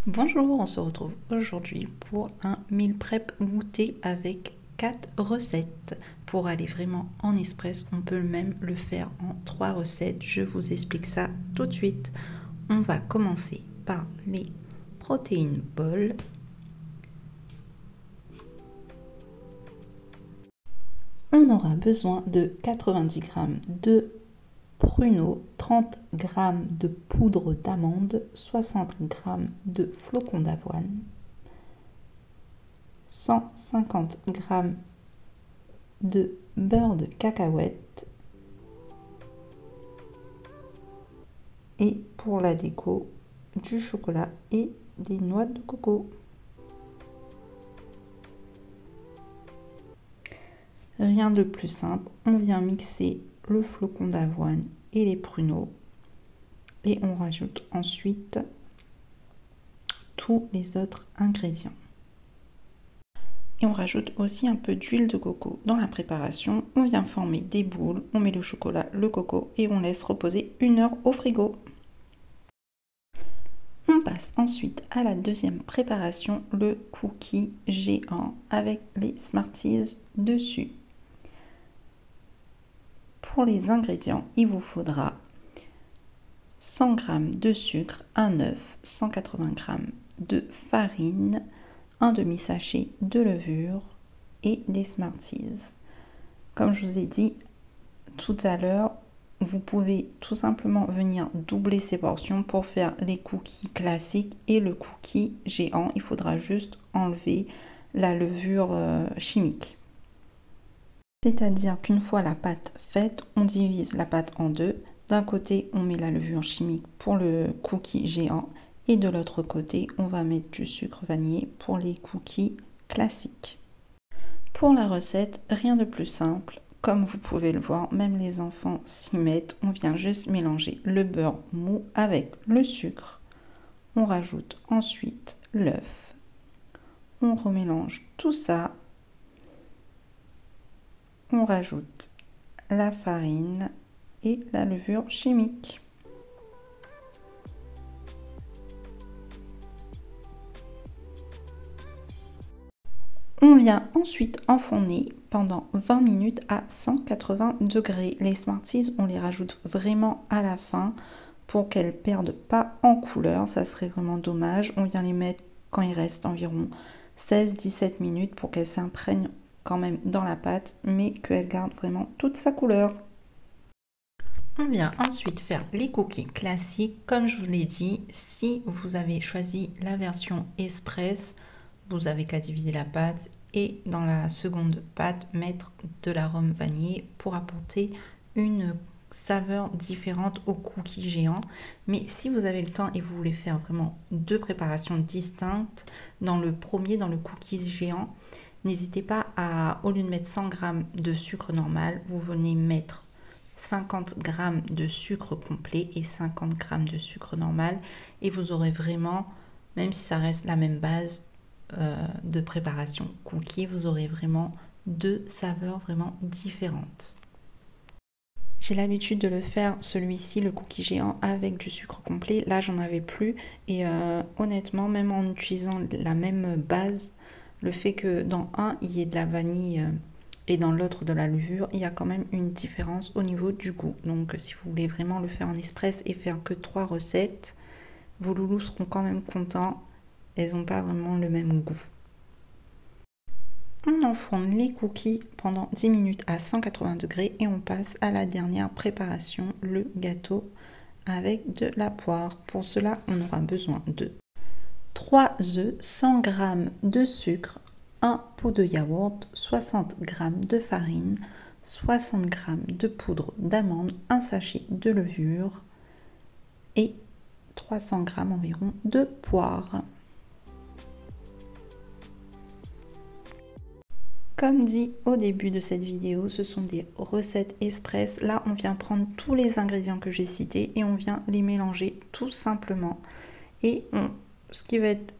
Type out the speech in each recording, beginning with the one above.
Bonjour, on se retrouve aujourd'hui pour un meal prep goûter avec 4 recettes. Pour aller vraiment en express, on peut même le faire en 3 recettes. Je vous explique ça tout de suite. On va commencer par les protéines bol. On aura besoin de 90 g de pruneaux, 30 g de poudre d'amande, 60 g de flocons d'avoine, 150 g de beurre de cacahuète et pour la déco, du chocolat et des noix de coco. Rien de plus simple, on vient mixer le flocon d'avoine et les pruneaux et on rajoute ensuite tous les autres ingrédients. Et on rajoute aussi un peu d'huile de coco dans la préparation. On vient former des boules, on met le chocolat, le coco et on laisse reposer 1 heure au frigo. On passe ensuite à la deuxième préparation, le cookie géant avec les Smarties dessus. Pour les ingrédients, il vous faudra 100 g de sucre, un œuf, 180 g de farine, un demi-sachet de levure et des Smarties. Comme je vous ai dit tout à l'heure, vous pouvez tout simplement venir doubler ces portions pour faire les cookies classiques et le cookie géant. Il faudra juste enlever la levure chimique. C'est-à-dire qu'une fois la pâte faite, on divise la pâte en deux. D'un côté, on met la levure chimique pour le cookie géant et de l'autre côté, on va mettre du sucre vanillé pour les cookies classiques. Pour la recette, rien de plus simple. Comme vous pouvez le voir, même les enfants s'y mettent. On vient juste mélanger le beurre mou avec le sucre. On rajoute ensuite l'œuf. On remélange tout ça. On rajoute la farine et la levure chimique. On vient ensuite enfourner pendant 20 minutes à 180 degrés. Les Smarties, on les rajoute vraiment à la fin pour qu'elles ne perdent pas en couleur. Ça serait vraiment dommage. On vient les mettre quand il reste environ 16-17 minutes pour qu'elles s'imprègnent quand même dans la pâte, mais qu'elles gardent vraiment toute sa couleur. On vient ensuite faire les cookies classiques. Comme je vous l'ai dit, si vous avez choisi la version express, vous avez qu'à diviser la pâte et dans la seconde pâte mettre de l'arôme vanillé pour apporter une saveur différente au cookie géant. Mais si vous avez le temps et vous voulez faire vraiment deux préparations distinctes, dans le premier, dans le cookie géant, n'hésitez pas à, au lieu de mettre 100 g de sucre normal, vous venez mettre 50 g de sucre complet et 50 g de sucre normal et vous aurez vraiment, même si ça reste la même base de préparation cookie, vous aurez vraiment deux saveurs vraiment différentes. J'ai l'habitude de le faire celui-ci, le cookie géant, avec du sucre complet. Là, j'en avais plus et honnêtement, même en utilisant la même base, le fait que dans un, il y ait de la vanille et dans l'autre de la levure, il y a quand même une différence au niveau du goût. Donc, si vous voulez vraiment le faire en express et faire que 3 recettes, vos loulous seront quand même contents. Elles n'ont pas vraiment le même goût. On enfourne les cookies pendant 10 minutes à 180 degrés et on passe à la dernière préparation, le gâteau avec de la poire. Pour cela, on aura besoin de 3 œufs, 100 g de sucre, 1 pot de yaourt, 60 g de farine, 60 g de poudre d'amande, un sachet de levure et 300 g environ de poire. Comme dit au début de cette vidéo, ce sont des recettes express. Là, on vient prendre tous les ingrédients que j'ai cités et on vient les mélanger tout simplement. Et ce qui va être,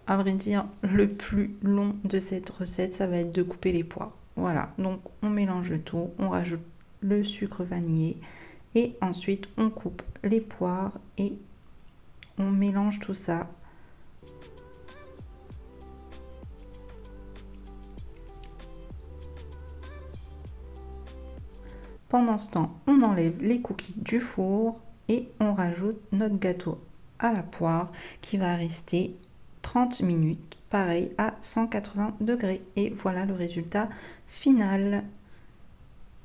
à vrai dire, le plus long de cette recette, ça va être de couper les poires. Voilà, donc on mélange le tout, on rajoute le sucre vanillé et ensuite on coupe les poires et on mélange tout ça Pendant ce temps, on enlève les cookies du four et on rajoute notre gâteau à la poire qui va rester 30 minutes, pareil à 180 degrés. Et voilà le résultat final.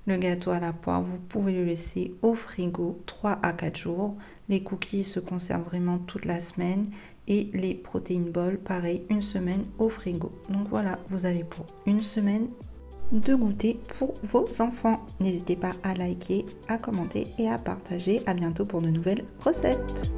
Le gâteau à la poire, vous pouvez le laisser au frigo 3 à 4 jours. Les cookies se conservent vraiment toute la semaine et les protéines balls, pareil, une semaine au frigo. Donc voilà, vous avez pour une semaine de goûter pour vos enfants. N'hésitez pas à liker, à commenter et à partager. À bientôt pour de nouvelles recettes.